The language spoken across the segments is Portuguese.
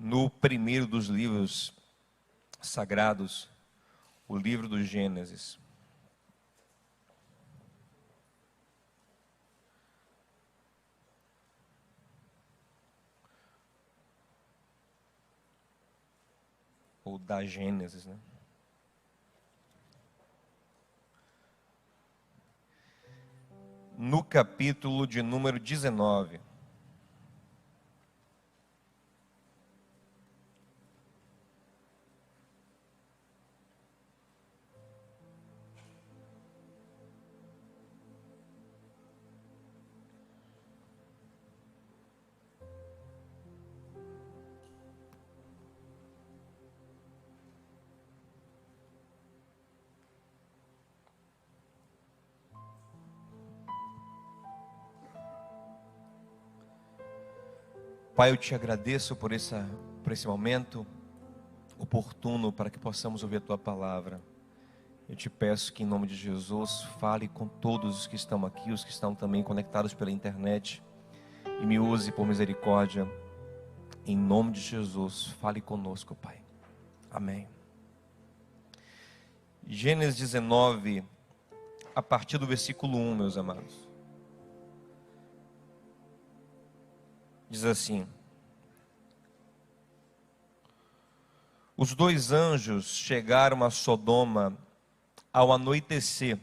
no primeiro dos livros sagrados, o livro do Gênesis. Ou da Gênesis, né? No capítulo de número 19. Pai, eu te agradeço por esse momento oportuno para que possamos ouvir a Tua palavra. Eu te peço que em nome de Jesus fale com todos os que estão aqui, os que estão também conectados pela internet, e me use por misericórdia. Em nome de Jesus, fale conosco, Pai. Amém. Gênesis 19, a partir do versículo 1, meus amados. Diz assim: os dois anjos chegaram a Sodoma ao anoitecer,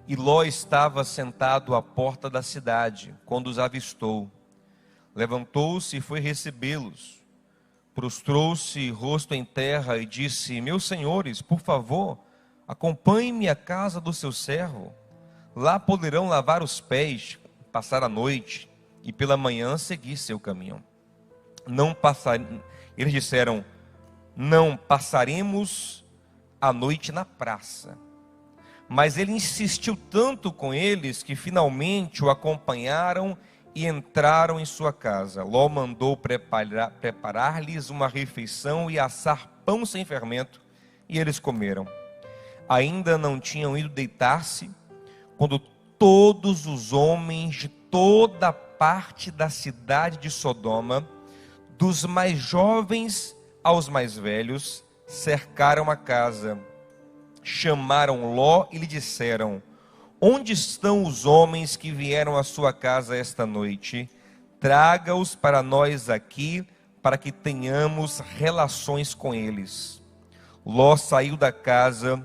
e Ló estava sentado à porta da cidade, quando os avistou. Levantou-se e foi recebê-los. Prostrou-se rosto em terra e disse: meus senhores, por favor, acompanhem-me à casa do seu servo. Lá poderão lavar os pés, passar a noite, e pela manhã seguir seu caminho. Eles disseram: não passaremos a noite na praça. Mas ele insistiu tanto com eles que finalmente o acompanharam e entraram em sua casa. Ló mandou preparar-lhes uma refeição e assar pão sem fermento, e eles comeram. Ainda não tinham ido deitar-se, quando todos os homens de toda parte da cidade de Sodoma, dos mais jovens aos mais velhos, cercaram a casa. Chamaram Ló e lhe disseram: onde estão os homens que vieram à sua casa esta noite? Traga-os para nós aqui, para que tenhamos relações com eles. Ló saiu da casa,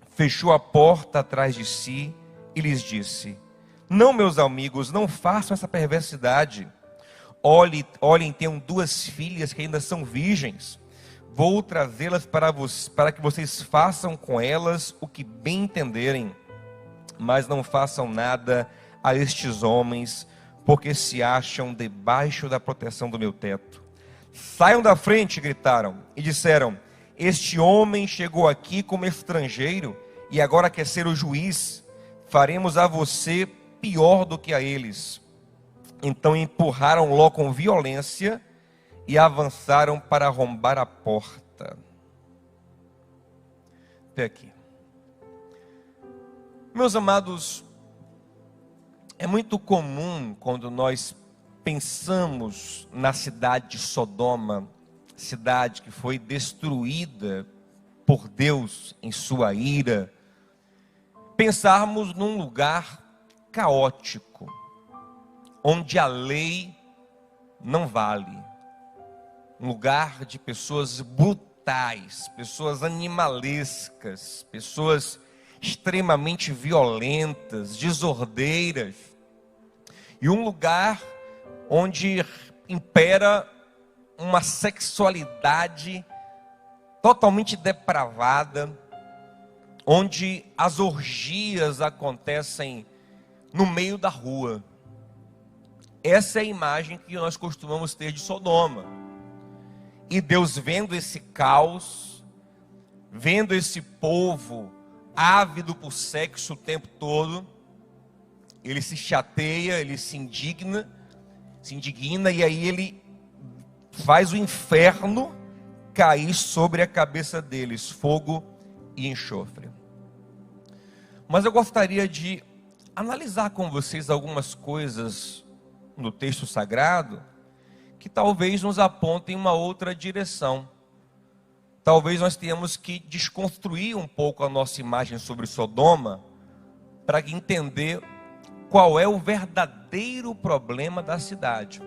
fechou a porta atrás de si e lhes disse: não, meus amigos, não façam essa perversidade. Olhem, tenho duas filhas que ainda são virgens. Vou trazê-las para que vocês façam com elas o que bem entenderem. Mas não façam nada a estes homens, porque se acham debaixo da proteção do meu teto. Saiam da frente, gritaram, e disseram: este homem chegou aqui como estrangeiro e agora quer ser o juiz. Faremos a você pior do que a eles. Então empurraram Ló com violência e avançaram para arrombar a porta. Até aqui. Meus amados, é muito comum quando nós pensamos na cidade de Sodoma, cidade que foi destruída por Deus em sua ira, pensarmos num lugar caótico, onde a lei não vale, um lugar de pessoas brutais, pessoas animalescas, pessoas extremamente violentas, desordeiras, e um lugar onde impera uma sexualidade totalmente depravada, onde as orgias acontecem no meio da rua. Essa é a imagem que nós costumamos ter de Sodoma. E Deus, vendo esse caos, vendo esse povo ávido por sexo o tempo todo, ele se chateia, ele se indigna, e aí ele faz o inferno cair sobre a cabeça deles, fogo e enxofre. Mas eu gostaria de analisar com vocês algumas coisas no texto sagrado que talvez nos apontem uma outra direção. Talvez nós tenhamos que desconstruir um pouco a nossa imagem sobre Sodoma para entender qual é o verdadeiro problema da cidade,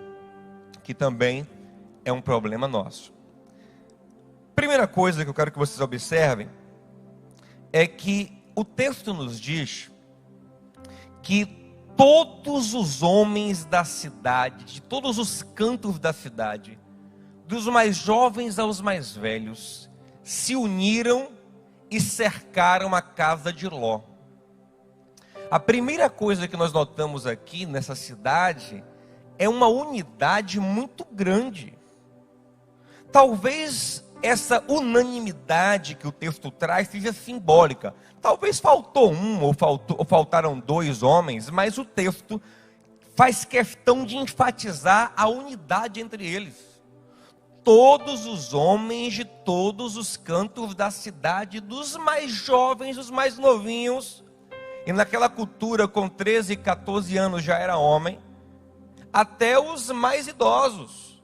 que também é um problema nosso. Primeira coisa que eu quero que vocês observem é que o texto nos diz que todos os homens da cidade, de todos os cantos da cidade, dos mais jovens aos mais velhos, se uniram e cercaram a casa de Ló. A primeira coisa que nós notamos aqui nessa cidade é uma unidade muito grande. Talvez essa unanimidade que o texto traz seja simbólica. Talvez faltou um ou faltaram dois homens, mas o texto faz questão de enfatizar a unidade entre eles. Todos os homens de todos os cantos da cidade, dos mais jovens, dos mais novinhos, e naquela cultura com 13 e 14 anos já era homem, até os mais idosos,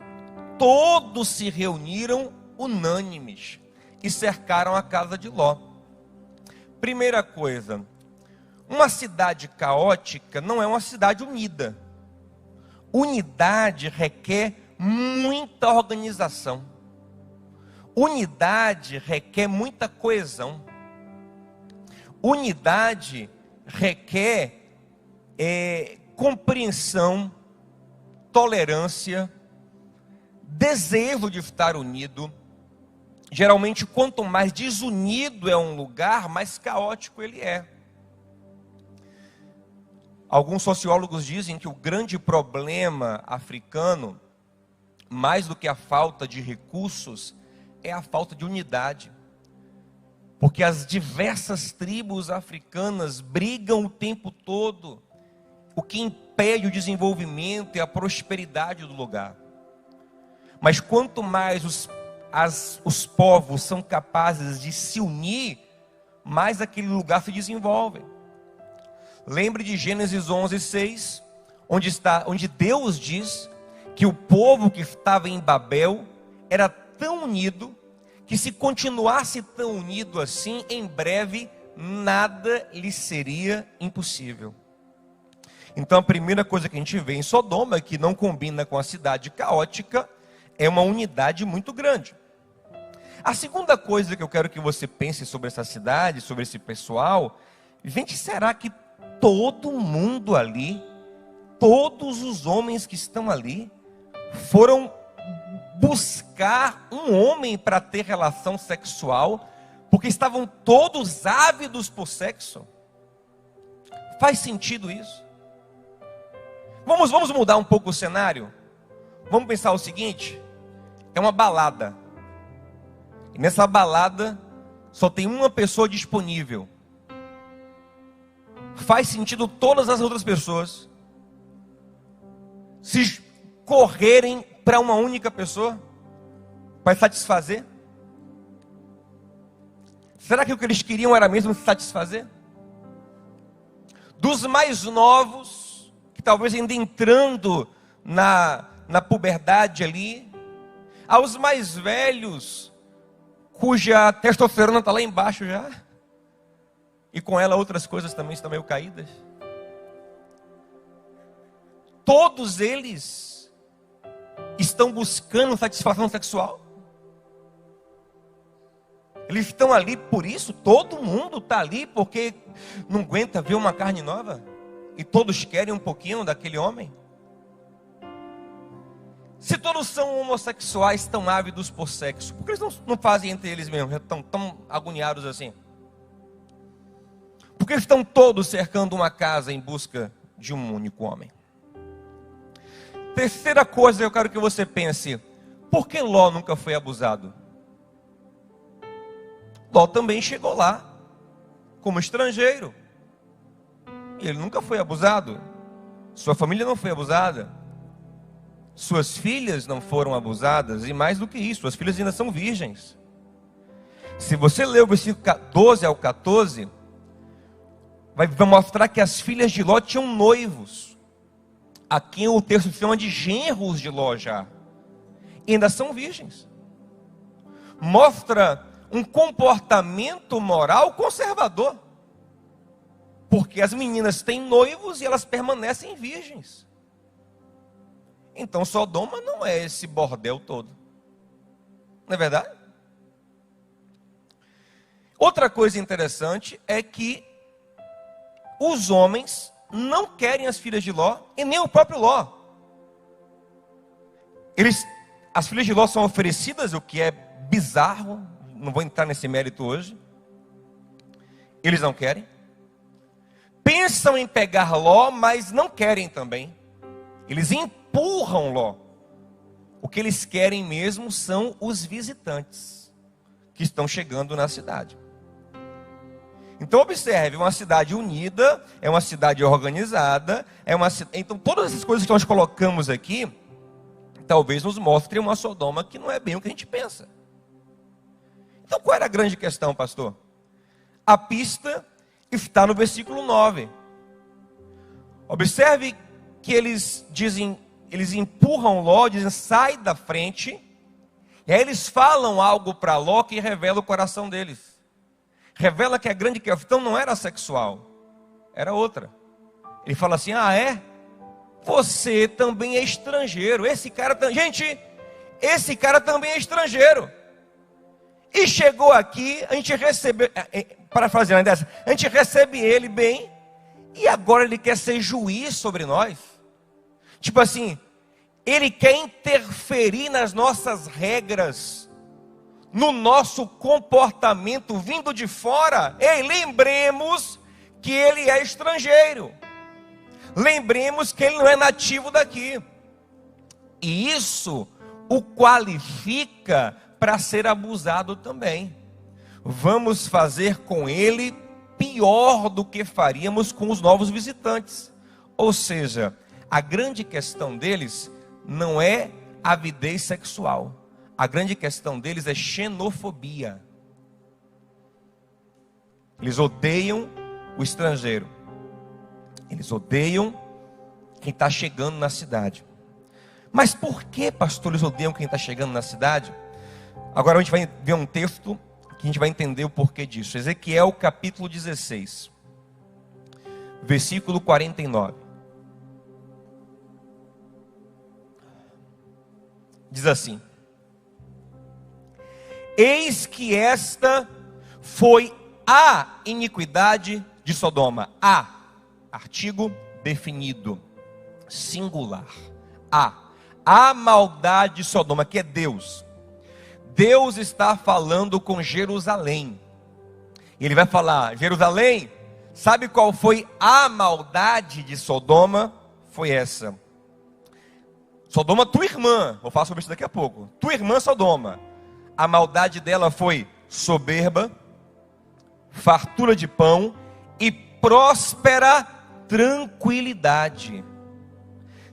todos se reuniram unânimes e cercaram a casa de Ló. Primeira coisa, uma cidade caótica não é uma cidade unida. Unidade requer muita organização. Unidade requer muita coesão. Unidade requer compreensão, tolerância, desejo de estar unido. Geralmente, quanto mais desunido é um lugar, mais caótico ele é. Alguns sociólogos dizem que o grande problema africano, mais do que a falta de recursos, é a falta de unidade. Porque as diversas tribos africanas brigam o tempo todo, o que impede o desenvolvimento e a prosperidade do lugar. Mas quanto mais os povos são capazes de se unir, mais aquele lugar se desenvolve. Lembre de Gênesis 11:6, onde Deus diz que o povo que estava em Babel era tão unido, que se continuasse tão unido assim, em breve nada lhe seria impossível. Então a primeira coisa que a gente vê em Sodoma, que não combina com a cidade caótica, é uma unidade muito grande. A segunda coisa que eu quero que você pense sobre essa cidade, sobre esse pessoal, gente, será que todo mundo ali, todos os homens que estão ali, foram buscar um homem para ter relação sexual, porque estavam todos ávidos por sexo? Faz sentido isso? Vamos mudar um pouco o cenário? Vamos pensar o seguinte: é uma balada. E nessa balada só tem uma pessoa disponível. Faz sentido todas as outras pessoas se correrem para uma única pessoa para satisfazer? Será que o que eles queriam era mesmo se satisfazer? Dos mais novos, que talvez ainda entrando na puberdade ali, aos mais velhos, cuja testosterona está lá embaixo já, e com ela outras coisas também estão meio caídas. Todos eles estão buscando satisfação sexual. Eles estão ali por isso. Todo mundo está ali porque não aguenta ver uma carne nova. E todos querem um pouquinho daquele homem. Se todos são homossexuais, tão ávidos por sexo, por que eles não fazem entre eles mesmos? Já estão tão agoniados assim. Por que estão todos cercando uma casa em busca de um único homem? Terceira coisa que eu quero que você pense: por que Ló nunca foi abusado? Ló também chegou lá como estrangeiro. E ele nunca foi abusado. Sua família não foi abusada. Suas filhas não foram abusadas. E mais do que isso, suas filhas ainda são virgens. Se você ler o versículo 12 ao 14, vai mostrar que as filhas de Ló tinham noivos, a quem o texto chama de genros de Ló já. e ainda são virgens. Mostra um comportamento moral conservador. Porque as meninas têm noivos e elas permanecem virgens. Então Sodoma não é esse bordel todo. Não é verdade? Outra coisa interessante é que os homens não querem as filhas de Ló e nem o próprio Ló. As filhas de Ló são oferecidas, o que é bizarro, não vou entrar nesse mérito hoje. Eles não querem. Pensam em pegar Ló, mas não querem também. Eles empurram Ló. O que eles querem mesmo são os visitantes que estão chegando na cidade. Então observe, uma cidade unida, é uma cidade organizada, então todas essas coisas que nós colocamos aqui, talvez nos mostrem uma Sodoma que não é bem o que a gente pensa. Então qual era a grande questão, pastor? A pista está no versículo 9. Observe que eles empurram Ló, dizem, sai da frente, e aí eles falam algo para Ló que revela o coração deles. Revela que a grande questão não era sexual, era outra. Ele fala assim, você também é estrangeiro. Esse cara também é estrangeiro. E chegou aqui, a gente recebeu, parafraseando dessa, a gente recebe ele bem, e agora ele quer ser juiz sobre nós. Tipo assim, ele quer interferir nas nossas regras, no nosso comportamento vindo de fora. Ei, lembremos que ele é estrangeiro. Lembremos que ele não é nativo daqui. E isso o qualifica para ser abusado também. Vamos fazer com ele pior do que faríamos com os novos visitantes. Ou seja, a grande questão deles não é avidez sexual. A grande questão deles é xenofobia. Eles odeiam o estrangeiro. Eles odeiam quem está chegando na cidade. Mas por que, pastor, eles odeiam quem está chegando na cidade? Agora a gente vai ver um texto que a gente vai entender o porquê disso. Ezequiel capítulo 16, versículo 49. Diz assim: eis que esta foi a iniquidade de Sodoma. Artigo definido, singular. A maldade de Sodoma, que é Deus. Deus está falando com Jerusalém. Ele vai falar, Jerusalém, sabe qual foi a maldade de Sodoma? Foi essa. Sodoma, tua irmã, vou falar sobre isso daqui a pouco. Tua irmã Sodoma, a maldade dela foi soberba, fartura de pão e próspera tranquilidade.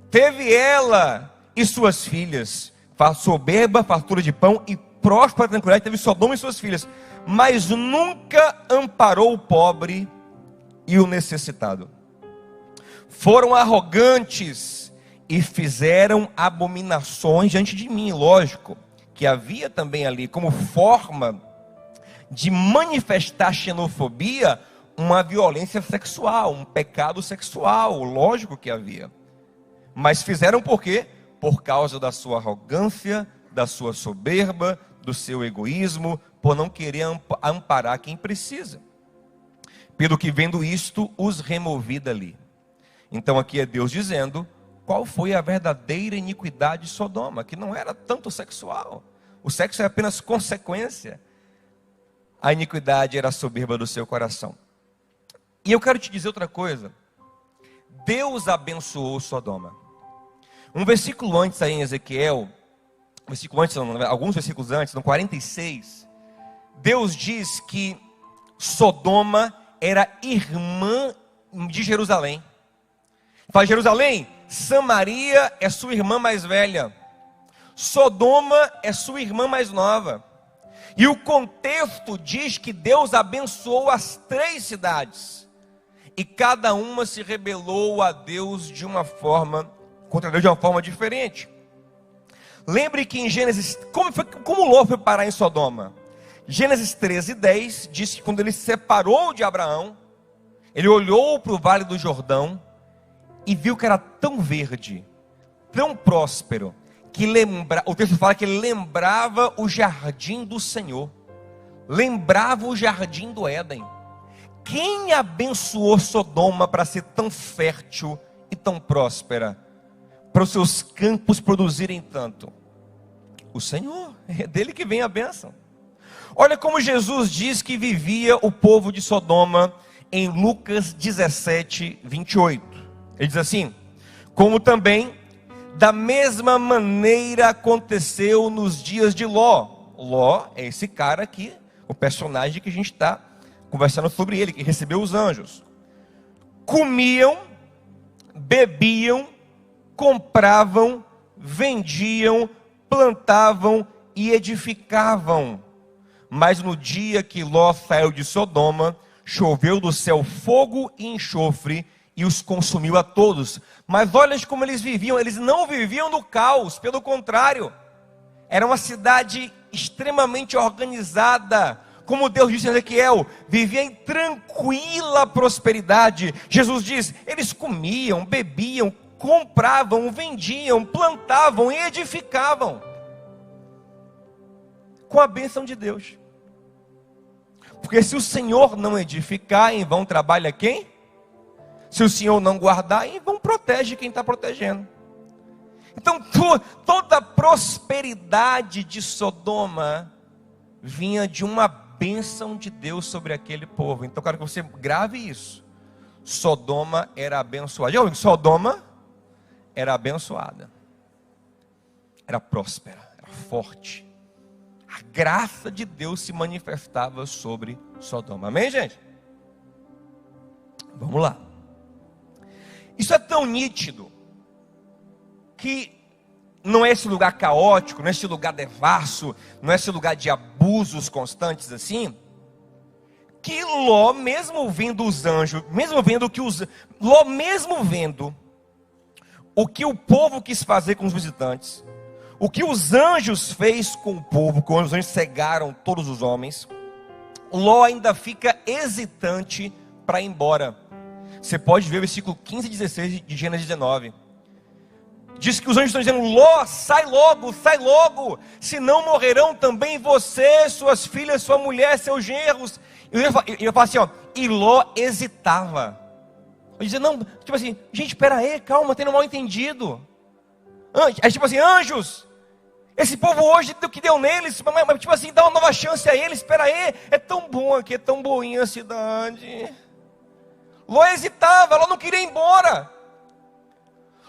Teve ela e suas filhas, soberba, fartura de pão e próspera tranquilidade. Teve Sodoma e suas filhas, mas nunca amparou o pobre e o necessitado. Foram arrogantes e fizeram abominações diante de mim. Lógico que havia também ali, como forma de manifestar xenofobia, uma violência sexual, um pecado sexual. Lógico que havia. Mas fizeram por quê? Por causa da sua arrogância, da sua soberba, do seu egoísmo, por não querer amparar quem precisa. Pelo que vendo isto, os removi dali. Então aqui é Deus dizendo qual foi a verdadeira iniquidade de Sodoma, que não era tanto sexual. O sexo é apenas consequência. A iniquidade era a soberba do seu coração. E eu quero te dizer outra coisa. Deus abençoou Sodoma. Um versículo antes aí em Ezequiel, alguns versículos antes, no 46, Deus diz que Sodoma era irmã de Jerusalém. Fala, Jerusalém, Samaria é sua irmã mais velha, Sodoma é sua irmã mais nova. E o contexto diz que Deus abençoou as 3 cidades, e cada uma se rebelou a Deus contra Deus de uma forma diferente. Lembre que em Gênesis, como Ló foi parar em Sodoma? Gênesis 13:10 diz que quando ele se separou de Abraão, ele olhou para o vale do Jordão e viu que era tão verde, tão próspero, que o texto fala que ele lembrava o jardim do Senhor, lembrava o jardim do Éden. Quem abençoou Sodoma para ser tão fértil e tão próspera, para os seus campos produzirem tanto? O Senhor, é dele que vem a bênção. Olha como Jesus diz que vivia o povo de Sodoma em Lucas 17:28. Ele diz assim: como também da mesma maneira aconteceu nos dias de Ló. Ló é esse cara aqui, o personagem que a gente está conversando sobre ele, que recebeu os anjos. Comiam, bebiam, compravam, vendiam, plantavam e edificavam. Mas no dia que Ló saiu de Sodoma, choveu do céu fogo e enxofre e os consumiu a todos. Mas olha como eles viviam. Eles não viviam no caos, pelo contrário, era uma cidade extremamente organizada. Como Deus disse a Ezequiel, vivia em tranquila prosperidade. Jesus diz, eles comiam, bebiam, compravam, vendiam, plantavam e edificavam, com a bênção de Deus. Porque se o Senhor não edificar, em vão trabalha quem? Se o Senhor não guardar, em vão protege quem está protegendo. Então toda a prosperidade de Sodoma vinha de uma bênção de Deus sobre aquele povo. Então eu quero que você grave isso. Sodoma era abençoada. Já ouviu? Sodoma era abençoada, era próspera, era forte. A graça de Deus se manifestava sobre Sodoma. Amém, gente? Vamos lá. Isso é tão nítido que não é esse lugar caótico, não é esse lugar devasso, não é esse lugar de abusos constantes assim, que Ló, mesmo vendo os anjos, Ló mesmo vendo o que o povo quis fazer com os visitantes, o que os anjos fez com o povo, quando os anjos cegaram todos os homens, Ló ainda fica hesitante para ir embora. Você pode ver o versículo 15 e 16 de Gênesis 19. Diz que os anjos estão dizendo, Ló, sai logo, senão morrerão também você, suas filhas, sua mulher, seus genros. E eu falo assim, ó, e Ló hesitava. Eu dizia, não, tipo assim, gente, espera aí, calma, tendo mal entendido. É tipo assim, anjos, esse povo hoje, o que deu neles, mas tipo assim, dá uma nova chance a eles, espera aí, é tão bom aqui, é tão boinha a cidade. Ló hesitava, Ló não queria ir embora.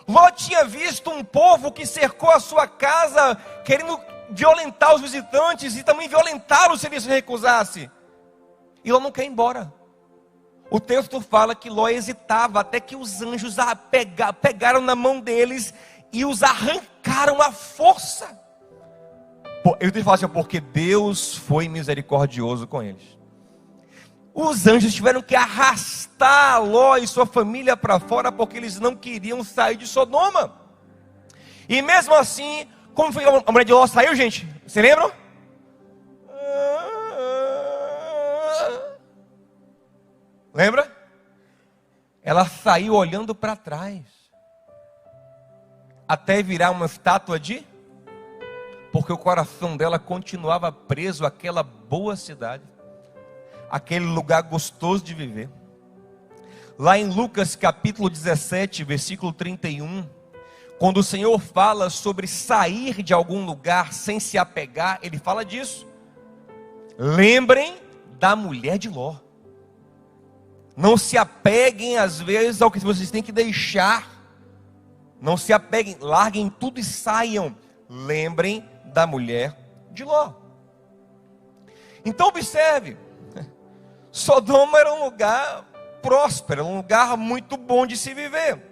Ló tinha visto um povo que cercou a sua casa, querendo violentar os visitantes e também violentá-los se ele se recusasse. E Ló não quer ir embora. O texto fala que Ló hesitava, até que os anjos pegaram na mão deles e os arrancaram à força. Eu tenho que falar assim, porque Deus foi misericordioso com eles. Os anjos tiveram que arrastar Ló e sua família para fora, porque eles não queriam sair de Sodoma. E mesmo assim, como foi a mulher de Ló saiu, gente? Você lembram? Lembra? Ela saiu olhando para trás, até virar uma estátua porque o coração dela continuava preso àquela boa cidade, aquele lugar gostoso de viver. Lá em Lucas capítulo 17, versículo 31, quando o Senhor fala sobre sair de algum lugar sem se apegar, Ele fala disso. Lembrem da mulher de Ló. Não se apeguem às vezes ao que vocês têm que deixar. Não se apeguem, larguem tudo e saiam. Lembrem da mulher de Ló. Então observe, Sodoma era um lugar próspero, um lugar muito bom de se viver.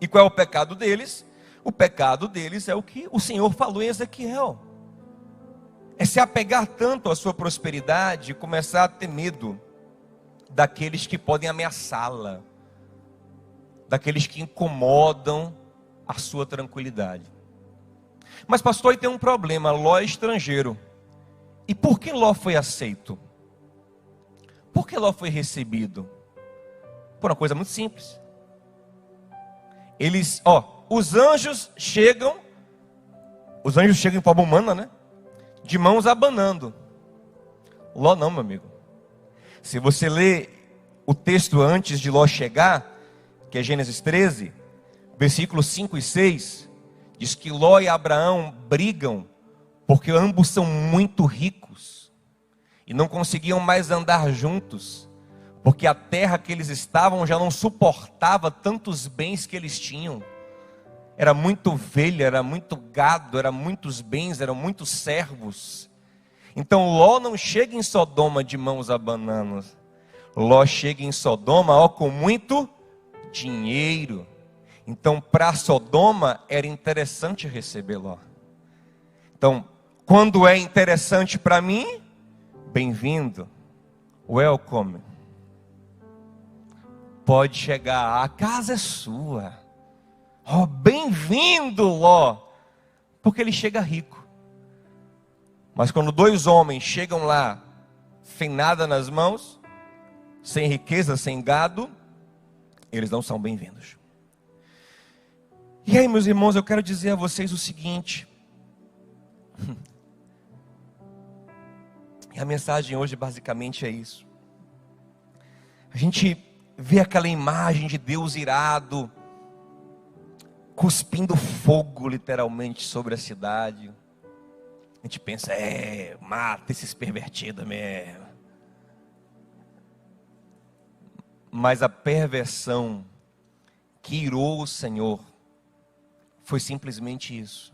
E qual é o pecado deles? O pecado deles é o que o Senhor falou em Ezequiel. É se apegar tanto à sua prosperidade e começar a ter medo daqueles que podem ameaçá-la, daqueles que incomodam a sua tranquilidade. Mas pastor, aí tem um problema, Ló é estrangeiro. E por que Ló foi aceito? Por que Ló foi recebido? Por uma coisa muito simples. Os anjos chegam em forma humana, né? De mãos abanando. Ló não, meu amigo. Se você ler o texto antes de Ló chegar, que é Gênesis 13, versículos 5 e 6, diz que Ló e Abraão brigam, porque ambos são muito ricos, e não conseguiam mais andar juntos, porque a terra que eles estavam já não suportava tantos bens que eles tinham. Era muito ovelha, era muito gado, eram muitos bens, eram muitos servos. Então Ló não chega em Sodoma de mãos abanando. Ló chega em Sodoma, com muito dinheiro. Então para Sodoma era interessante receber Ló. Então, quando é interessante para mim, bem-vindo, welcome. Pode chegar, a casa é sua. Bem-vindo, Ló, porque ele chega rico. Mas quando dois homens chegam lá, sem nada nas mãos, sem riqueza, sem gado, eles não são bem-vindos. E aí, meus irmãos, eu quero dizer a vocês o seguinte. E a mensagem hoje basicamente é isso. A gente vê aquela imagem de Deus irado, cuspindo fogo literalmente sobre a cidade. A gente pensa, mata esses pervertidos mesmo. Mas a perversão que irou o Senhor foi simplesmente isso.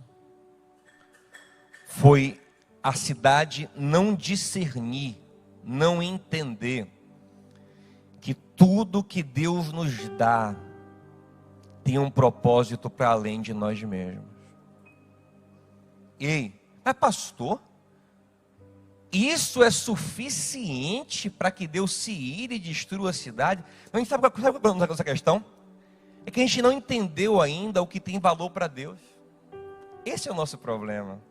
Foi a cidade não discernir, não entender que tudo que Deus nos dá tem um propósito para além de nós mesmos. Ei, mas pastor, isso é suficiente para que Deus se ire e destrua a cidade? A gente sabe qual é essa questão? É que a gente não entendeu ainda o que tem valor para Deus. Esse é o nosso problema.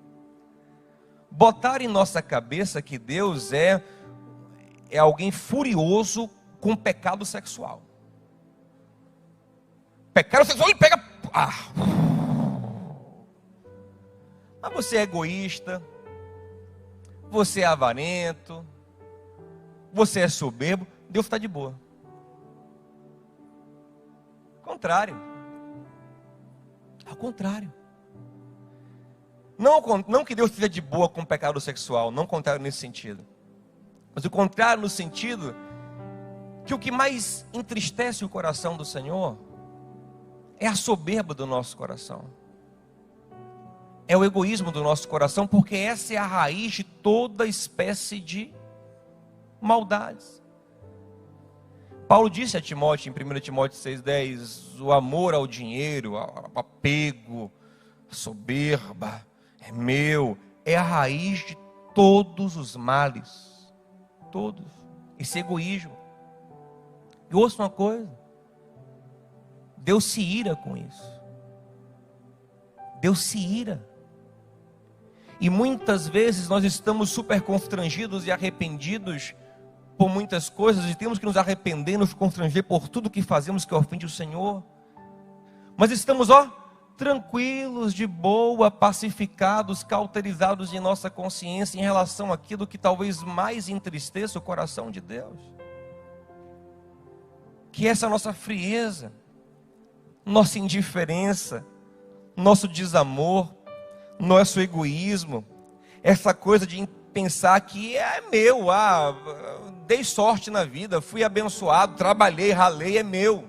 Botar em nossa cabeça que Deus é alguém furioso com pecado sexual. Pecado sexual e pega... Mas você é egoísta, você é avarento, você é soberbo, Deus está de boa. Contrário. Ao contrário. Não que Deus esteja de boa com o pecado sexual, não contrário nesse sentido. Mas o contrário no sentido que o que mais entristece o coração do Senhor é a soberba do nosso coração. É o egoísmo do nosso coração, porque essa é a raiz de toda espécie de maldades. Paulo disse a Timóteo, em 1 Timóteo 6,10, o amor ao dinheiro, ao apego, a soberba, é meu, é a raiz de todos os males. Todos. Esse egoísmo. E ouça uma coisa, Deus se ira com isso. Deus se ira. E muitas vezes nós estamos super constrangidos e arrependidos por muitas coisas, e temos que nos arrepender, nos constranger por tudo que fazemos que ofende o Senhor. Mas estamos, tranquilos, de boa, pacificados, cauterizados em nossa consciência em relação àquilo que talvez mais entristeça o coração de Deus. Que essa nossa frieza, nossa indiferença, nosso desamor, nosso egoísmo, essa coisa de pensar que é meu, dei sorte na vida, fui abençoado, trabalhei, ralei, é meu.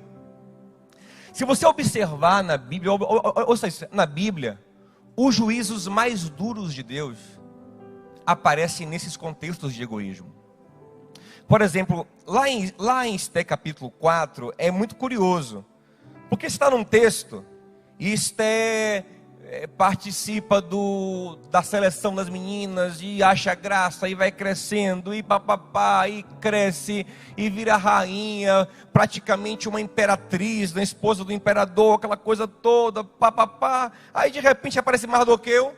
Se você observar na Bíblia, na Bíblia, os juízos mais duros de Deus aparecem nesses contextos de egoísmo. Por exemplo, lá em Esté capítulo 4, é muito curioso, porque está num texto, e Esté participa da seleção das meninas e acha graça e vai crescendo e papapá, e cresce e vira rainha, praticamente uma imperatriz, uma esposa do imperador, aquela coisa toda, papapá. Aí de repente aparece Mardoqueu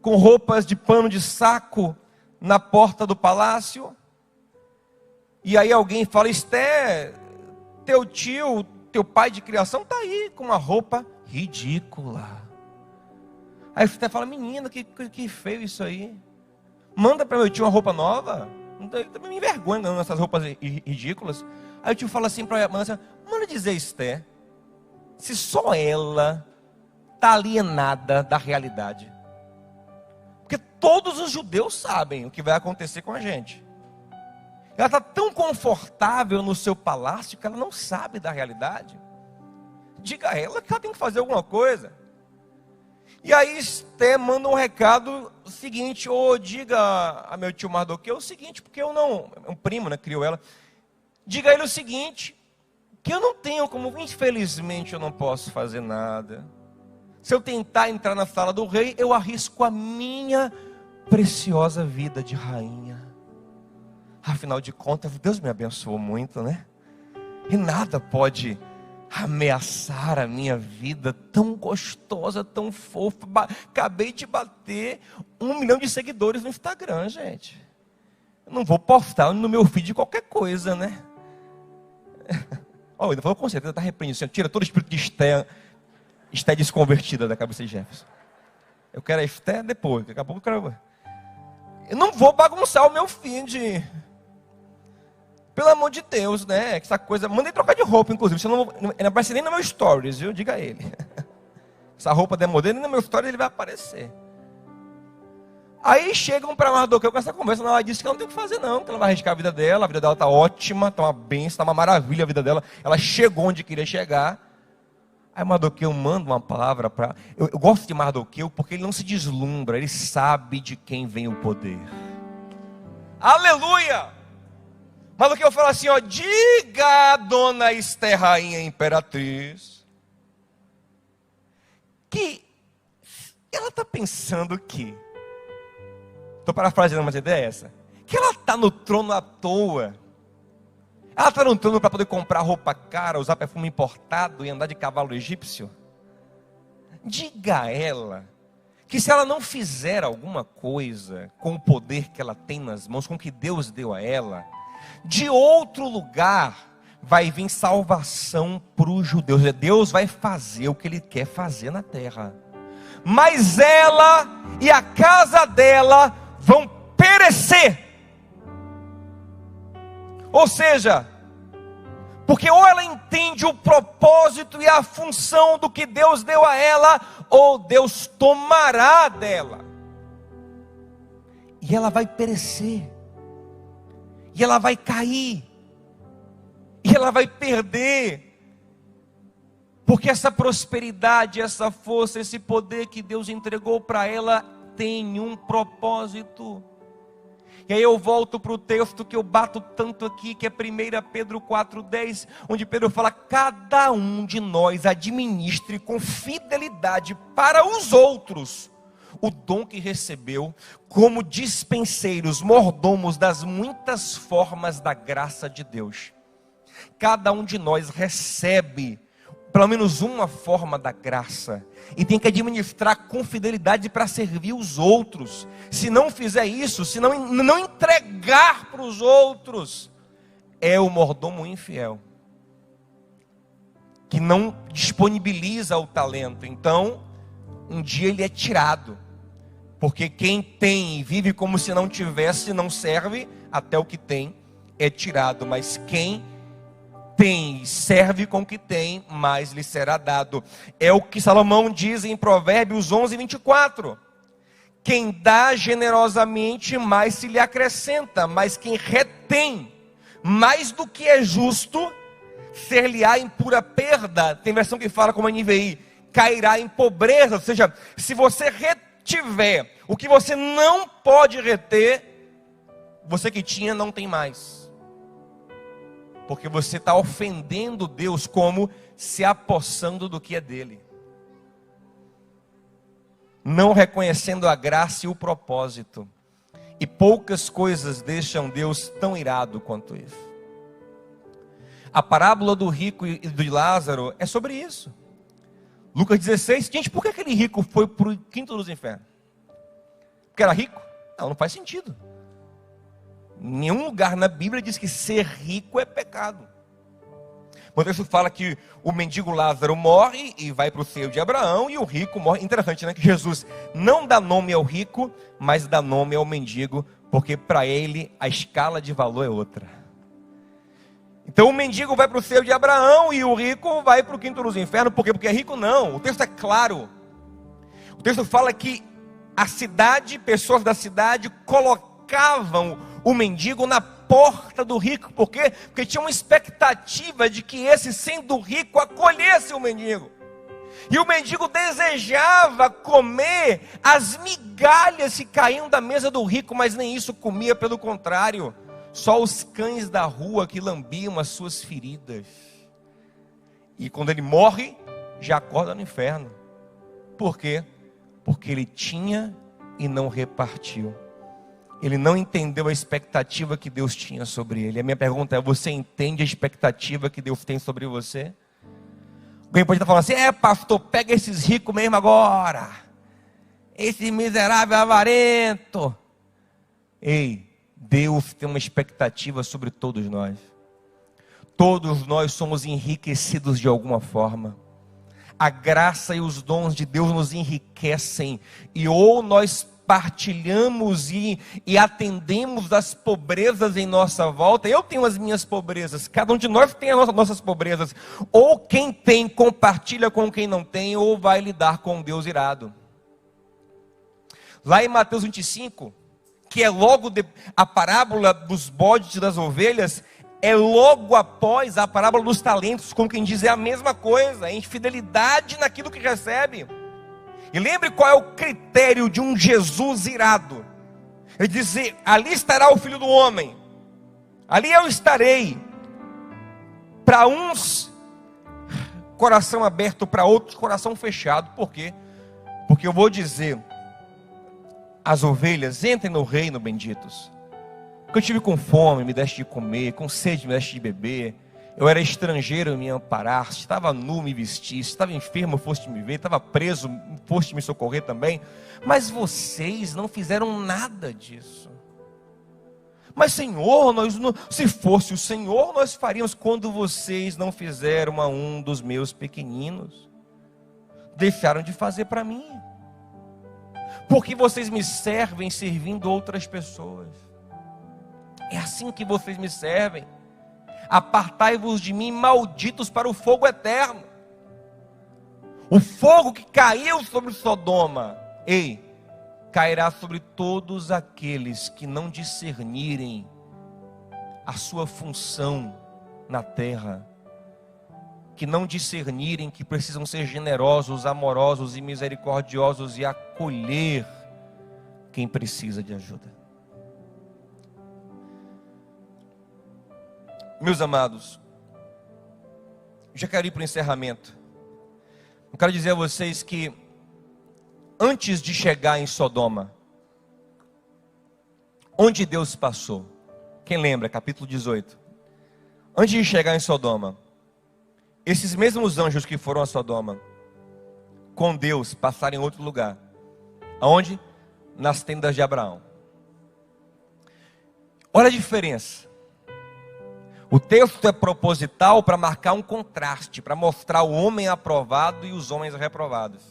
com roupas de pano de saco na porta do palácio. E aí alguém fala: Esté, teu tio, teu pai de criação está aí com uma roupa ridícula. Aí Esté fala: menina, que feio isso aí. Manda para meu tio uma roupa nova. Também me envergonha dando essas roupas ridículas. Aí o tio fala assim para ela: manda dizer Esté, se só ela está alienada da realidade. Porque todos os judeus sabem o que vai acontecer com a gente. Ela está tão confortável no seu palácio que ela não sabe da realidade. Diga a ela que ela tem que fazer alguma coisa. E aí Esté manda um recado seguinte: diga a meu tio Mardoqueu o seguinte, porque eu não, um primo, né, criou ela. Diga a ele o seguinte, que eu não tenho como, infelizmente eu não posso fazer nada. Se eu tentar entrar na sala do rei, eu arrisco a minha preciosa vida de rainha. Afinal de contas, Deus me abençoou muito, né? E nada pode ameaçar a minha vida tão gostosa, tão fofa. Acabei de bater 1 milhão de seguidores no Instagram, gente. Eu não vou postar no meu feed qualquer coisa, né? Ainda falou, com certeza está repreendendo. Tira todo o espírito de Esté desconvertida da cabeça de Jefferson. Eu quero a Esté depois, daqui a pouco eu quero. Eu não vou bagunçar o meu feed. Pelo amor de Deus, né? Essa coisa. Mandei trocar de roupa, inclusive. Você não aparece nem no meu stories, viu? Diga a ele. Essa roupa demodê, nem no meu stories ele vai aparecer. Aí chegam para Mardoqueu com essa conversa. Ela disse que ela não tem o que fazer, não. Que ela vai arriscar a vida dela. A vida dela está ótima, está uma benção, está uma maravilha a vida dela. Ela chegou onde queria chegar. Aí Mardoqueu manda uma palavra para... Eu gosto de Mardoqueu porque ele não se deslumbra. Ele sabe de quem vem o poder. Aleluia! Mardoqueu fala assim, diga a dona Esté, rainha imperatriz, que ela está pensando que, estou parafraseando, mas a ideia é essa, que ela está no trono à toa. Ela está no trono para poder comprar roupa cara, usar perfume importado e andar de cavalo egípcio. Diga a ela que se ela não fizer alguma coisa com o poder que ela tem nas mãos, com o que Deus deu a ela, de outro lugar vai vir salvação para os judeus. Deus vai fazer o que Ele quer fazer na terra, mas ela e a casa dela vão perecer. Ou seja, porque ou ela entende o propósito e a função do que Deus deu a ela, ou Deus tomará dela, e ela vai perecer, e ela vai cair, e ela vai perder, porque essa prosperidade, essa força, esse poder que Deus entregou para ela tem um propósito. E aí eu volto para o texto que eu bato tanto aqui, que é 1 Pedro 4,10, onde Pedro fala: cada um de nós administre com fidelidade para os outros o dom que recebeu, como dispenseiros, mordomos das muitas formas da graça de Deus. Cada um de nós recebe pelo menos uma forma da graça, e tem que administrar com fidelidade para servir os outros. Se não fizer isso, se não entregar para os outros, é o mordomo infiel, que não disponibiliza o talento. Então, um dia ele é tirado, porque quem tem e vive como se não tivesse, não serve, até o que tem é tirado. Mas quem tem, serve com o que tem, mais lhe será dado. É o que Salomão diz em Provérbios 11:24. Quem dá generosamente, mais se lhe acrescenta, mas quem retém mais do que é justo, ser-lhe-á em pura perda. Tem versão que fala como a NVI, cairá em pobreza. Ou seja, se você retiver o que você não pode reter, você que tinha não tem mais, porque você está ofendendo Deus como se apossando do que é dele. não reconhecendo a graça e o propósito. E poucas coisas deixam Deus tão irado quanto isso. A parábola do rico e de Lázaro é sobre isso. Lucas 16, gente, por que aquele rico foi para o quinto dos infernos? Porque era rico? Não faz sentido. Nenhum lugar na Bíblia diz que ser rico é pecado. O texto fala que o mendigo Lázaro morre e vai para o seio de Abraão, e o rico morre. Interessante, né? Que Jesus não dá nome ao rico, mas dá nome ao mendigo, porque para ele a escala de valor é outra. Então o mendigo vai para o seio de Abraão e o rico vai para o quinto dos infernos. Por quê? Porque é rico? Não. O texto é claro. O texto fala que a cidade, pessoas da cidade colocavam o mendigo na porta do rico. Por quê? Porque tinha uma expectativa de que esse, sendo rico, acolhesse o mendigo. E o mendigo desejava comer as migalhas que caíam da mesa do rico, mas nem isso comia, pelo contrário. Só os cães da rua que lambiam as suas feridas. E quando ele morre, já acorda no inferno. Por quê? Porque ele tinha e não repartiu. Ele não entendeu a expectativa que Deus tinha sobre ele. A minha pergunta é: você entende a expectativa que Deus tem sobre você? Alguém pode estar falando assim: pastor, pega esses ricos mesmo agora. Esse miserável avarento. Ei, Deus tem uma expectativa sobre todos nós. Todos nós somos enriquecidos de alguma forma. A graça e os dons de Deus nos enriquecem. E ou nós partilhamos e atendemos das pobrezas em nossa volta. Eu tenho as minhas pobrezas. Cada um de nós tem as nossas pobrezas. Ou quem tem compartilha com quem não tem, ou vai lidar com Deus irado. Lá em Mateus 25... que é logo a parábola dos bodes e das ovelhas, é logo após a parábola dos talentos, como quem diz, é a mesma coisa, é infidelidade naquilo que recebe. E lembre qual é o critério de um Jesus irado. Ele diz: ali estará o Filho do Homem, ali eu estarei. Para uns, coração aberto, para outros, coração fechado. Por quê? Porque eu vou dizer: as ovelhas, entrem no reino, benditos. Porque eu tive com fome, me deste de comer, com sede, me deste de beber. Eu era estrangeiro, me amparaste. Estava nu, me vestiste. Estava enfermo, foste me ver. Estava preso, foste me socorrer também. Mas vocês não fizeram nada disso. Mas Senhor, se fosse o Senhor, nós faríamos. Quando vocês não fizeram a um dos meus pequeninos, deixaram de fazer para mim. Porque vocês me servem servindo outras pessoas. É assim que vocês me servem. Apartai-vos de mim, malditos, para o fogo eterno. O fogo que caiu sobre Sodoma, cairá sobre todos aqueles que não discernirem a sua função na terra, que não discernirem que precisam ser generosos, amorosos e misericordiosos e acolher quem precisa de ajuda. Meus amados, já quero ir para o encerramento. Eu quero dizer a vocês que antes de chegar em Sodoma, onde Deus passou? Quem lembra? Capítulo 18. Antes de chegar em Sodoma, esses mesmos anjos que foram a Sodoma, com Deus, passaram em outro lugar. Aonde? Nas tendas de Abraão. Olha a diferença. O texto é proposital para marcar um contraste, para mostrar o homem aprovado e os homens reprovados.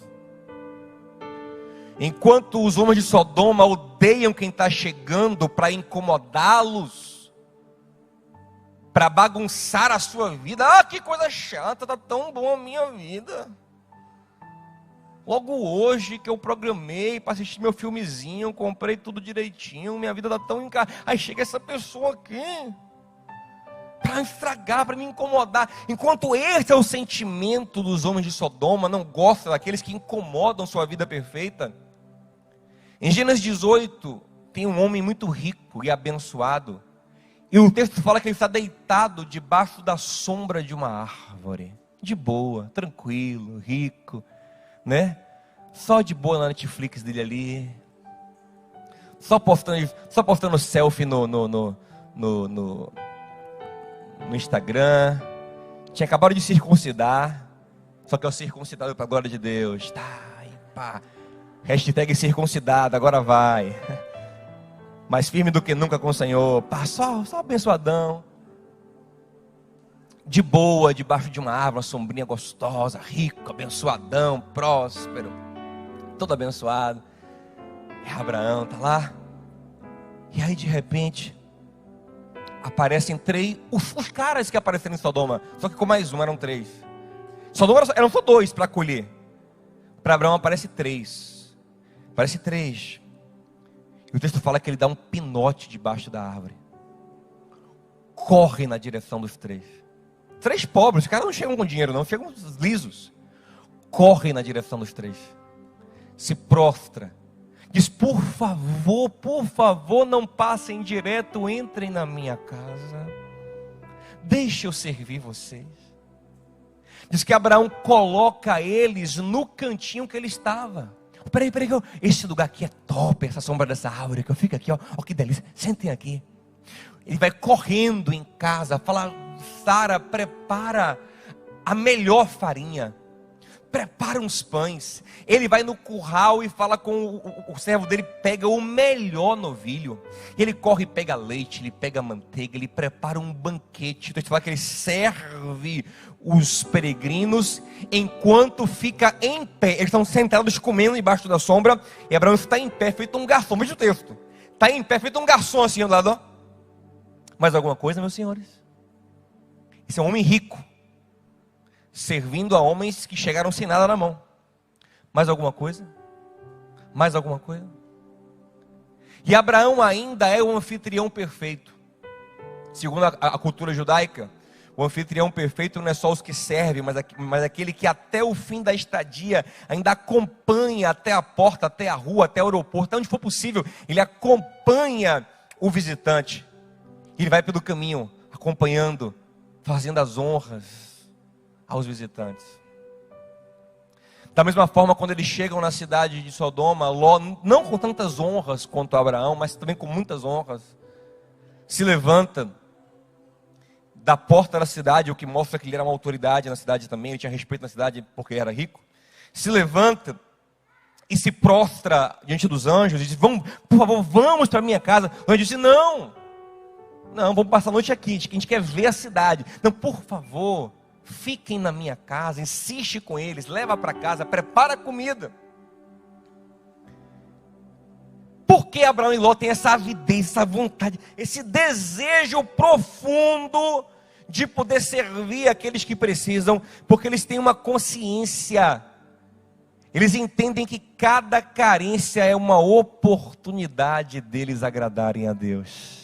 Enquanto os homens de Sodoma odeiam quem está chegando para incomodá-los, para bagunçar a sua vida. Ah, que coisa chata, está tão bom a minha vida. Logo hoje que eu programei para assistir meu filmezinho, comprei tudo direitinho, minha vida está tão encarregada. Aí chega essa pessoa aqui para estragar, para me incomodar. Enquanto esse é o sentimento dos homens de Sodoma, não gosta daqueles que incomodam sua vida perfeita. Em Gênesis 18, tem um homem muito rico e abençoado. E o texto fala que ele está deitado debaixo da sombra de uma árvore. De boa, tranquilo, rico, né? só de boa na Netflix dele ali, só postando selfie no Instagram. Tinha acabado de circuncidar, só que é o circuncidado para a glória de Deus. Tá, e pá. Hashtag circuncidado, agora vai. Mais firme do que nunca com o Senhor. Pá, só abençoadão. De boa, debaixo de uma árvore, uma sombrinha gostosa, rico, abençoadão, próspero. Todo abençoado. É Abraão, tá lá. E aí de repente aparecem três, os caras que apareceram em Sodoma, só que com mais um, eram três. Sodoma eram só dois para acolher. Para Abraão aparece três. Aparece três. E o texto fala que ele dá um pinote debaixo da árvore. Corre na direção dos três. Três pobres, os caras não chegam com dinheiro não, chegam lisos. Corre na direção dos três. Se prostra. Diz, por favor, não passem direto, entrem na minha casa. Deixe eu servir vocês. Diz que Abraão coloca eles no cantinho que ele estava. Peraí, esse lugar aqui é top, essa sombra dessa árvore que eu fico aqui, ó que delícia, sentem aqui. Ele vai correndo em casa, fala, Sara, prepara a melhor farinha. Prepara uns pães. Ele vai no curral e fala com o servo dele, pega o melhor novilho. Ele corre e pega leite, ele pega manteiga, ele prepara um banquete. Então ele fala que ele serve os peregrinos enquanto fica em pé. Eles estão sentados comendo embaixo da sombra. E Abraão está em pé, feito um garçom. Veja o texto. Está em pé, feito um garçom assim ao lado. Ó. Mais alguma coisa, meus senhores? Esse é um homem rico, servindo a homens que chegaram sem nada na mão. Mais alguma coisa? Mais alguma coisa? E Abraão ainda é o anfitrião perfeito. Segundo a cultura judaica, o anfitrião perfeito não é só os que servem, mas aquele que até o fim da estadia ainda acompanha até a porta, até a rua, até o aeroporto, até onde for possível. Ele acompanha o visitante. Ele vai pelo caminho, acompanhando, fazendo as honras aos visitantes. Da mesma forma, quando eles chegam na cidade de Sodoma, Ló, não com tantas honras quanto Abraão, mas também com muitas honras, se levanta da porta da cidade, o que mostra que ele era uma autoridade na cidade também, ele tinha respeito na cidade porque era rico. Se levanta e se prostra diante dos anjos e diz, por favor, vamos para a minha casa. O anjo disse, não, vamos passar a noite aqui, a gente quer ver a cidade. Não, por favor, fiquem na minha casa, insiste com eles, leva para casa, prepara a comida. Por que Abraão e Ló têm essa avidez, essa vontade, esse desejo profundo de poder servir aqueles que precisam? Porque eles têm uma consciência, eles entendem que cada carência é uma oportunidade deles agradarem a Deus.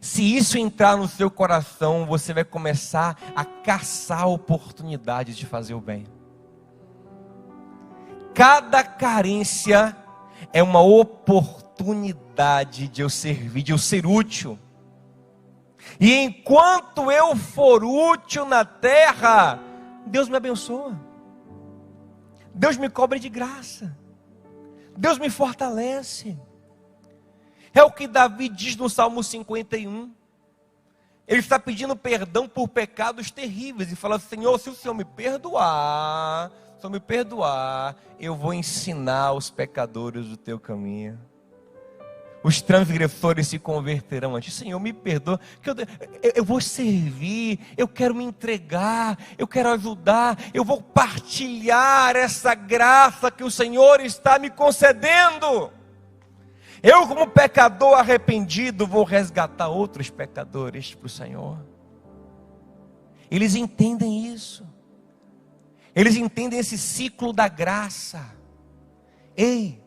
Se isso entrar no seu coração, você vai começar a caçar oportunidades de fazer o bem. Cada carência é uma oportunidade de eu servir, de eu ser útil. E enquanto eu for útil na terra, Deus me abençoa. Deus me cobre de graça. Deus me fortalece. É o que Davi diz no Salmo 51. Ele está pedindo perdão por pecados terríveis. E fala, Senhor, se o Senhor me perdoar, eu vou ensinar os pecadores o teu caminho. Os transgressores se converterão a ti. Senhor, me perdoa, que eu vou servir, eu quero me entregar, eu quero ajudar, eu vou partilhar essa graça que o Senhor está me concedendo. Eu, como pecador arrependido, vou resgatar outros pecadores para o Senhor. Eles entendem isso. Eles entendem esse ciclo da graça. Ei,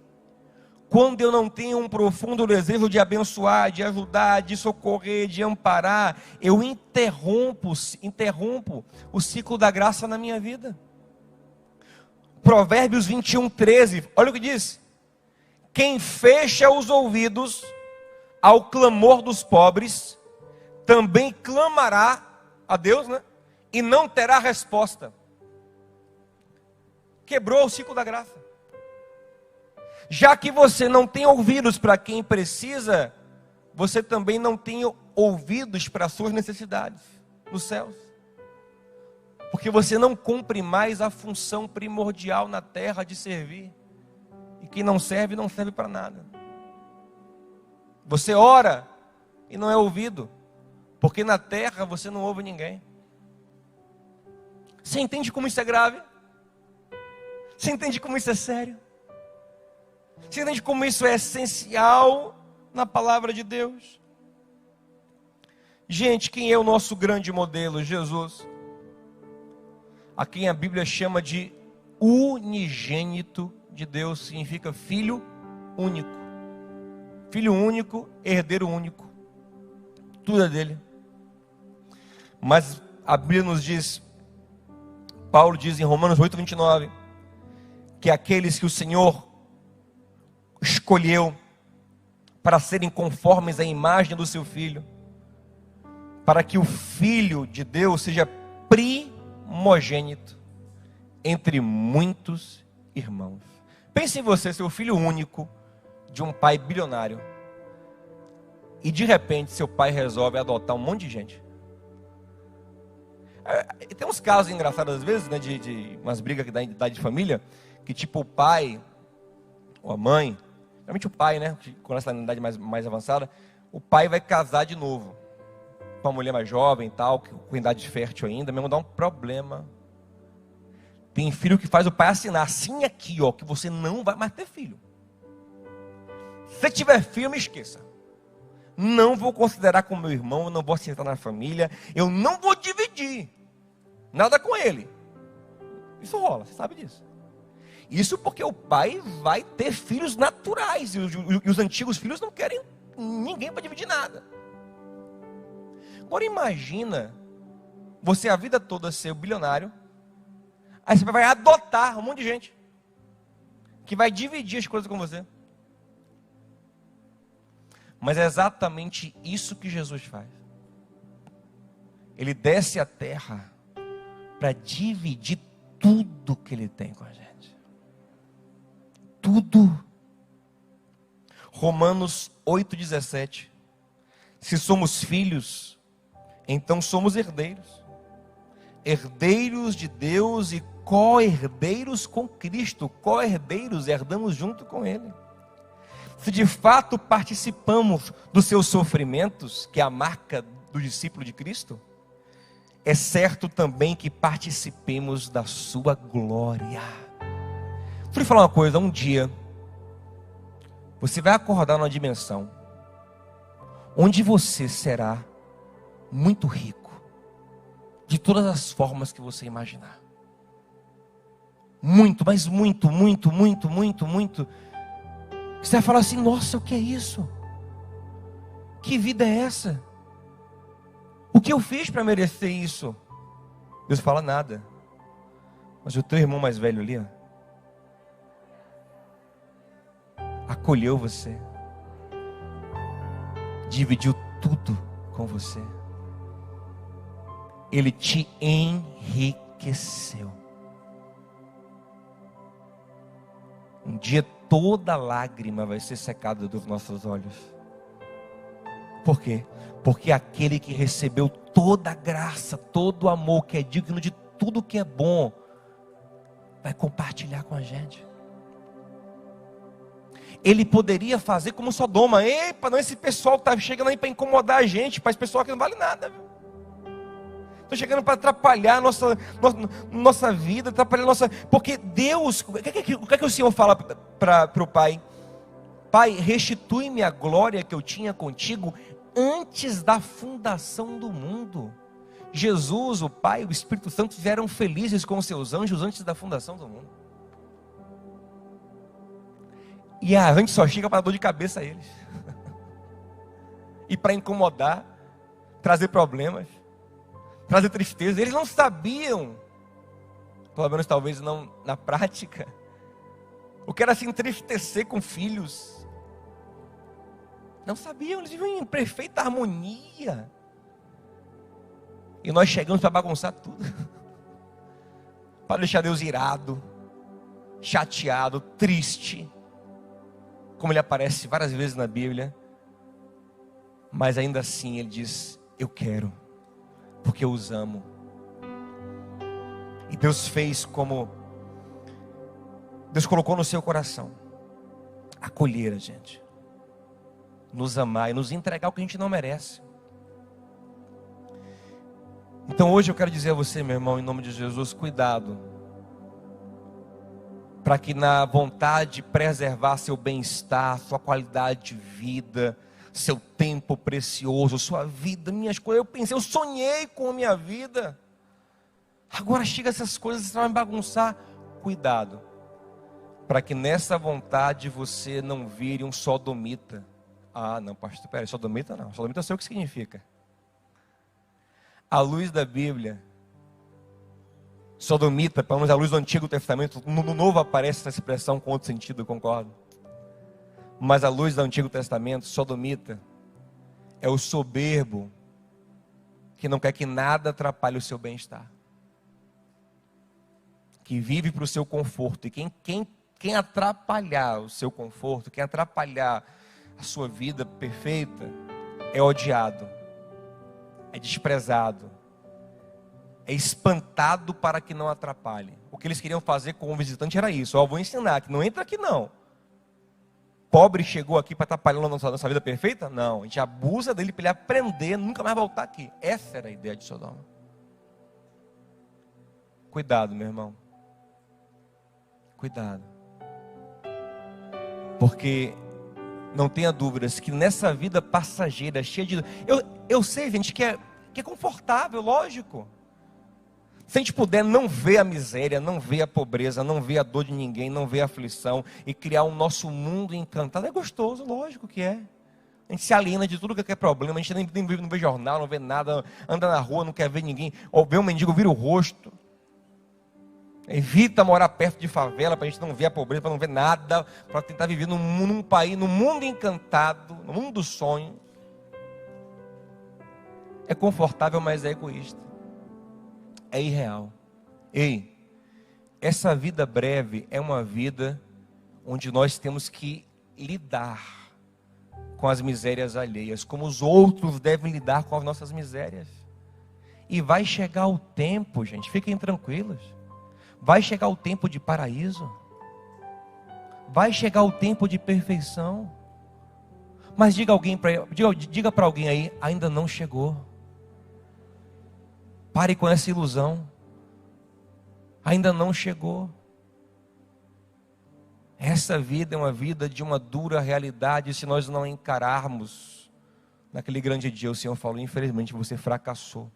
quando eu não tenho um profundo desejo de abençoar, de ajudar, de socorrer, de amparar, eu interrompo o ciclo da graça na minha vida. Provérbios 21:13, olha o que diz. Quem fecha os ouvidos ao clamor dos pobres, também clamará a Deus, né? E não terá resposta. Quebrou o ciclo da graça. Já que você não tem ouvidos para quem precisa, você também não tem ouvidos para as suas necessidades nos céus. Porque você não cumpre mais a função primordial na terra de servir. E quem não serve para nada. Você ora e não é ouvido. Porque na terra você não ouve ninguém. Você entende como isso é grave? Você entende como isso é sério? Você entende como isso é essencial na palavra de Deus? Gente, quem é o nosso grande modelo? Jesus. A quem a Bíblia chama de unigênito de Deus, significa filho único. Filho único, herdeiro único. Tudo é dele. Mas a Bíblia nos diz, Paulo diz em Romanos 8:29, que aqueles que o Senhor escolheu para serem conformes à imagem do seu Filho, para que o Filho de Deus seja primogênito entre muitos irmãos. Pense em você, seu filho único de um pai bilionário, e de repente seu pai resolve adotar um monte de gente. Tem uns casos engraçados às vezes, né, de umas brigas que dá em idade de família, que tipo o pai ou a mãe, geralmente o pai, né, quando está na idade mais avançada, o pai vai casar de novo com uma mulher mais jovem e tal, com idade fértil ainda, mesmo dá um problema. Tem filho que faz o pai assinar assim aqui, ó, que você não vai mais ter filho. Se tiver filho, me esqueça. Não vou considerar como meu irmão, não vou aceitar na família, eu não vou dividir nada com ele. Isso rola, você sabe disso. Isso porque o pai vai ter filhos naturais, e os antigos filhos não querem ninguém para dividir nada. Agora imagina você a vida toda ser o bilionário, aí você vai adotar um monte de gente que vai dividir as coisas com você. Mas é exatamente isso que Jesus faz. Ele desce à terra para dividir tudo que ele tem com a gente. Tudo. Romanos 8,17. Se somos filhos, então somos herdeiros. Herdeiros de Deus e co-herdeiros com Cristo. Co-herdeiros, herdamos junto com Ele. Se de fato participamos dos seus sofrimentos, que é a marca do discípulo de Cristo, é certo também que participemos da sua glória. Vou lhe falar uma coisa, um dia, você vai acordar numa dimensão, onde você será muito rico, de todas as formas que você imaginar. Muito, mas muito, muito, muito, muito, muito. Você vai falar assim, nossa, o que é isso? Que vida é essa? O que eu fiz para merecer isso? Deus fala, nada. Mas o teu irmão mais velho ali, ó, acolheu você, dividiu tudo com você, ele te enriqueceu. Um dia toda lágrima vai ser secada dos nossos olhos. Por quê? Porque aquele que recebeu toda a graça, todo o amor, que é digno de tudo que é bom, vai compartilhar com a gente. Ele poderia fazer como Sodoma. Epa, não, esse pessoal está chegando aí para incomodar a gente, para esse pessoal que não vale nada, viu? Estou chegando para atrapalhar a nossa vida, atrapalhar a nossa... Porque Deus, o que é que o Senhor fala para o Pai? Pai, restitui-me a glória que eu tinha contigo antes da fundação do mundo. Jesus, o Pai, o Espírito Santo eram felizes com os seus anjos antes da fundação do mundo. E a gente só chega para dar dor de cabeça a eles. E para incomodar, trazer problemas, trazer tristeza. Eles não sabiam, pelo menos talvez não na prática, o que era se entristecer com filhos. Não sabiam, eles viviam em perfeita harmonia. E nós chegamos para bagunçar tudo. Para deixar Deus irado. chateado, triste, como ele aparece várias vezes na Bíblia, mas ainda assim ele diz: eu quero, porque eu os amo. E Deus fez como Deus colocou no seu coração: acolher a gente, nos amar e nos entregar o que a gente não merece. Então hoje eu quero dizer a você, meu irmão, em nome de Jesus, cuidado, para que na vontade de preservar seu bem-estar, sua qualidade de vida, seu tempo precioso, sua vida, minhas coisas, eu sonhei com a minha vida, agora chega essas coisas, você vai me bagunçar. Cuidado, para que nessa vontade você não vire um sodomita. Ah, não, pastor, peraí, sodomita não, sodomita eu sei o que significa. À luz da Bíblia, sodomita, pelo menos à luz do Antigo Testamento, no Novo aparece essa expressão com outro sentido, eu concordo. Mas à luz do Antigo Testamento, sodomita é o soberbo que não quer que nada atrapalhe o seu bem-estar, que vive para o seu conforto. E quem atrapalhar o seu conforto, quem atrapalhar a sua vida perfeita, é odiado, é desprezado, é espantado para que não atrapalhe. O que eles queriam fazer com o visitante era isso: ó, vou ensinar que não entra aqui não. Pobre chegou aqui para atrapalhar a nossa vida perfeita? Não, a gente abusa dele para ele aprender, nunca mais voltar aqui. Essa era a ideia de Sodoma. Cuidado, meu irmão, cuidado, porque não tenha dúvidas que nessa vida passageira, cheia de... Eu sei, gente, que é confortável, lógico. Se a gente puder não ver a miséria, não ver a pobreza, não ver a dor de ninguém, não ver a aflição, e criar um nosso mundo encantado, é gostoso, lógico que é. A gente se aliena de tudo que é problema, a gente não vê jornal, não vê nada, anda na rua, não quer ver ninguém, ou vê um mendigo, vira o rosto. Evita morar perto de favela, para a gente não ver a pobreza, para não ver nada, para tentar viver num país, num mundo encantado, no mundo do sonho. É confortável, mas é egoísta, é irreal. Ei, essa vida breve é uma vida onde nós temos que lidar com as misérias alheias, como os outros devem lidar com as nossas misérias. E vai chegar o tempo, gente, fiquem tranquilos, vai chegar o tempo de paraíso, vai chegar o tempo de perfeição. Mas diga para alguém aí: ainda não chegou. Pare com essa ilusão, ainda não chegou. Essa vida é uma vida de uma dura realidade. Se nós não encararmos, naquele grande dia o Senhor falou: infelizmente você fracassou,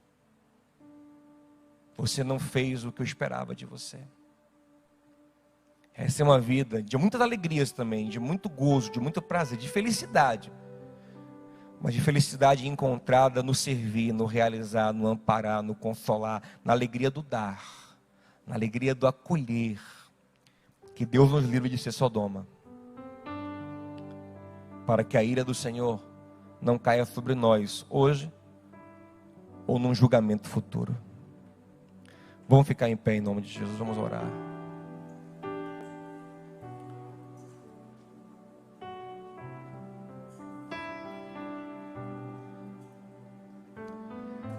você não fez o que eu esperava de você. Essa é uma vida de muitas alegrias também, de muito gozo, de muito prazer, de felicidade. Mas de felicidade encontrada no servir, no realizar, no amparar, no consolar, na alegria do dar, na alegria do acolher. Que Deus nos livre de ser Sodoma, para que a ira do Senhor não caia sobre nós hoje ou num julgamento futuro. Vamos ficar em pé em nome de Jesus, vamos orar.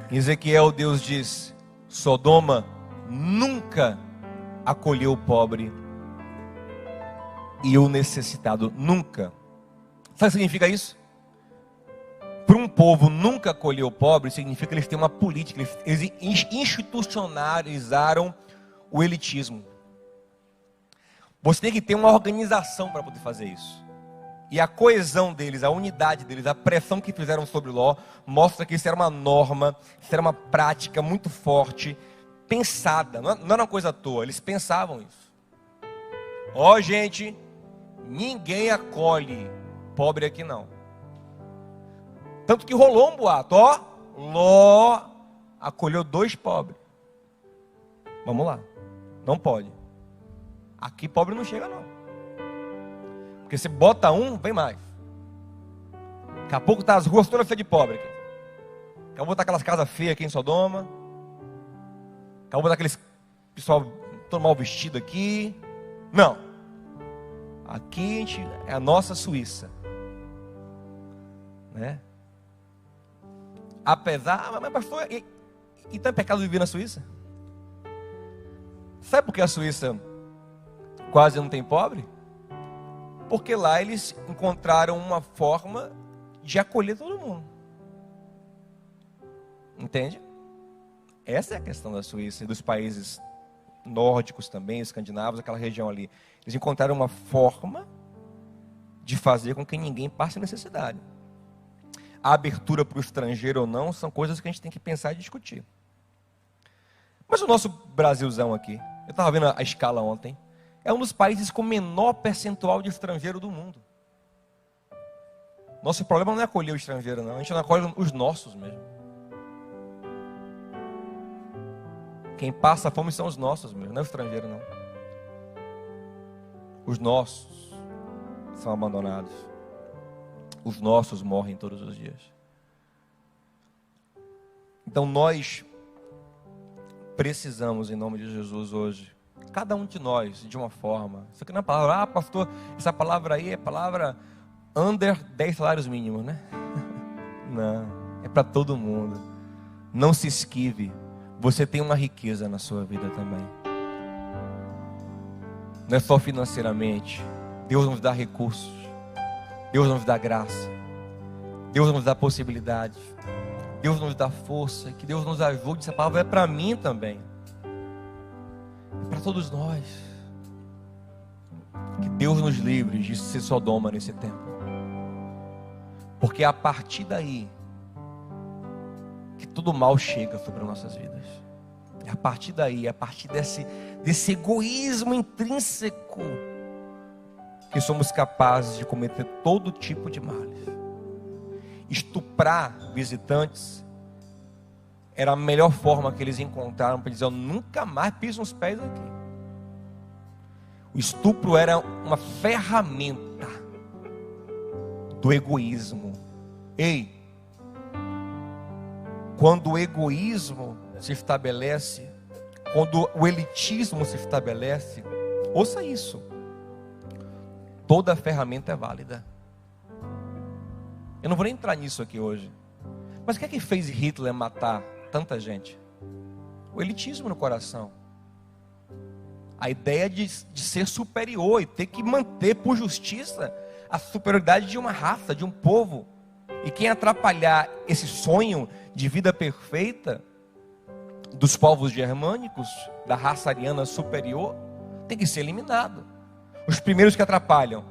Em Ezequiel, Deus diz: Sodoma nunca acolheu o pobre e o necessitado, nunca. Sabe o que significa isso? Para um povo nunca acolher o pobre, significa que eles têm uma política, eles institucionalizaram o elitismo. Você tem que ter uma organização para poder fazer isso. E a coesão deles, a unidade deles, a pressão que fizeram sobre Ló, mostra que isso era uma norma, isso era uma prática muito forte, pensada, não era uma coisa à toa, eles pensavam isso. Ó, gente, ninguém acolhe pobre aqui não. Tanto que rolou um boato, ó, Ló acolheu 2 pobres. Vamos lá, não pode. Aqui pobre não chega não. Porque se bota um, vem mais. Daqui a pouco tá as ruas todas cheias de pobre aqui. Daqui a pouco tá aquelas casas feias aqui em Sodoma. Daqui a pouco tá aqueles pessoal todo mal vestido aqui. Não. Aqui é a nossa Suíça. Né? Apesar, mas pastor, então é pecado viver na Suíça? Sabe por que a Suíça quase não tem pobre? Porque lá eles encontraram uma forma de acolher todo mundo. Entende? Essa é a questão da Suíça e dos países nórdicos também, escandinavos, aquela região ali. Eles encontraram uma forma de fazer com que ninguém passe necessidade. A abertura para o estrangeiro ou não são coisas que a gente tem que pensar e discutir. Mas o nosso Brasilzão aqui, eu estava vendo a escala ontem, é um dos países com menor percentual de estrangeiro do mundo. Nosso problema não é acolher o estrangeiro, não. A gente não acolhe os nossos mesmo. Quem passa fome são os nossos mesmo, não é o estrangeiro, não. Os nossos são abandonados. Os nossos morrem todos os dias. Então nós precisamos, em nome de Jesus, hoje, cada um de nós, de uma forma. Isso aqui não é palavra, pastor, essa palavra aí é palavra under 10 salários mínimos, né? Não, é para todo mundo. Não se esquive. Você tem uma riqueza na sua vida também. Não é só financeiramente. Deus nos dá recursos. Deus nos dá graça. Deus nos dá possibilidades. Deus nos dá força. Que Deus nos ajude. Essa palavra é para mim também. É para todos nós. Que Deus nos livre de ser Sodoma nesse tempo. Porque é a partir daí que todo mal chega sobre as nossas vidas. É a partir daí, é a partir desse egoísmo intrínseco que somos capazes de cometer todo tipo de males. Estuprar visitantes era a melhor forma que eles encontraram para dizer: eu nunca mais piso os pés aqui. O estupro era uma ferramenta do egoísmo. Ei, quando o egoísmo se estabelece, quando o elitismo se estabelece, ouça isso, toda ferramenta é válida. Eu não vou nem entrar nisso aqui hoje. Mas o que é que fez Hitler matar tanta gente? O elitismo no coração. A ideia de ser superior e ter que manter por justiça a superioridade de uma raça, de um povo. E quem atrapalhar esse sonho de vida perfeita dos povos germânicos, da raça ariana superior, tem que ser eliminado. Os primeiros que atrapalham,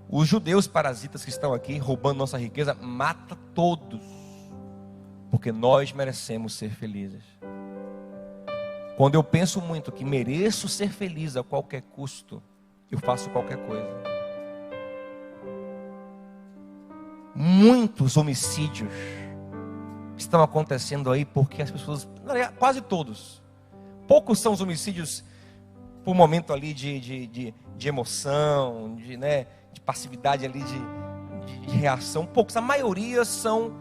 os judeus parasitas que estão aqui roubando nossa riqueza, mata todos, porque nós merecemos ser felizes. Quando eu penso muito que mereço ser feliz a qualquer custo, eu faço qualquer coisa. Muitos homicídios estão acontecendo aí porque as pessoas, quase todos, poucos são os homicídios por momento ali de emoção, de passividade ali, de reação. Poucos, a maioria são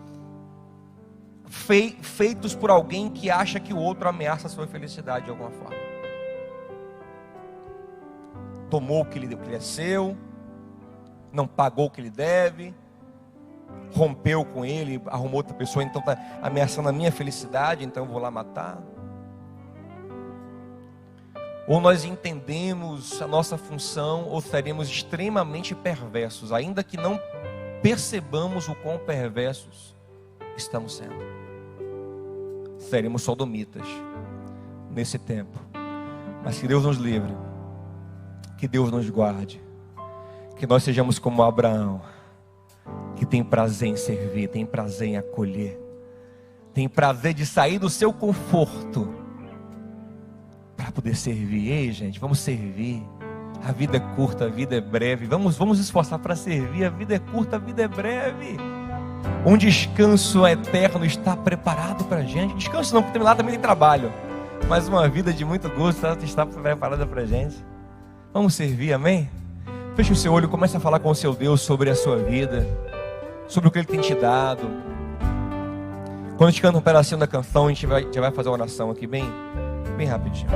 feitos por alguém que acha que o outro ameaça a sua felicidade de alguma forma. Tomou o que lhe é seu, não pagou o que lhe deve, rompeu com ele, arrumou outra pessoa, então está ameaçando a minha felicidade, então eu vou lá matar. Ou nós entendemos a nossa função, ou seremos extremamente perversos, ainda que não percebamos o quão perversos estamos sendo. Seremos sodomitas nesse tempo. Mas que Deus nos livre, que Deus nos guarde, que nós sejamos como Abraão, que tem prazer em servir, tem prazer em acolher, tem prazer de sair do seu conforto para poder servir. Ei, gente, vamos servir. A vida é curta, a vida é breve. Vamos esforçar para servir. A vida é curta, a vida é breve. Um descanso eterno está preparado para a gente. Descanso não, porque lá também tem trabalho, mas uma vida de muito gosto está preparada para a gente. Vamos servir, amém? Feche o seu olho e comece a falar com o seu Deus sobre a sua vida, sobre o que Ele tem te dado. Quando a gente canta um pedacinho da canção, a gente já vai fazer uma oração aqui bem rapidinho.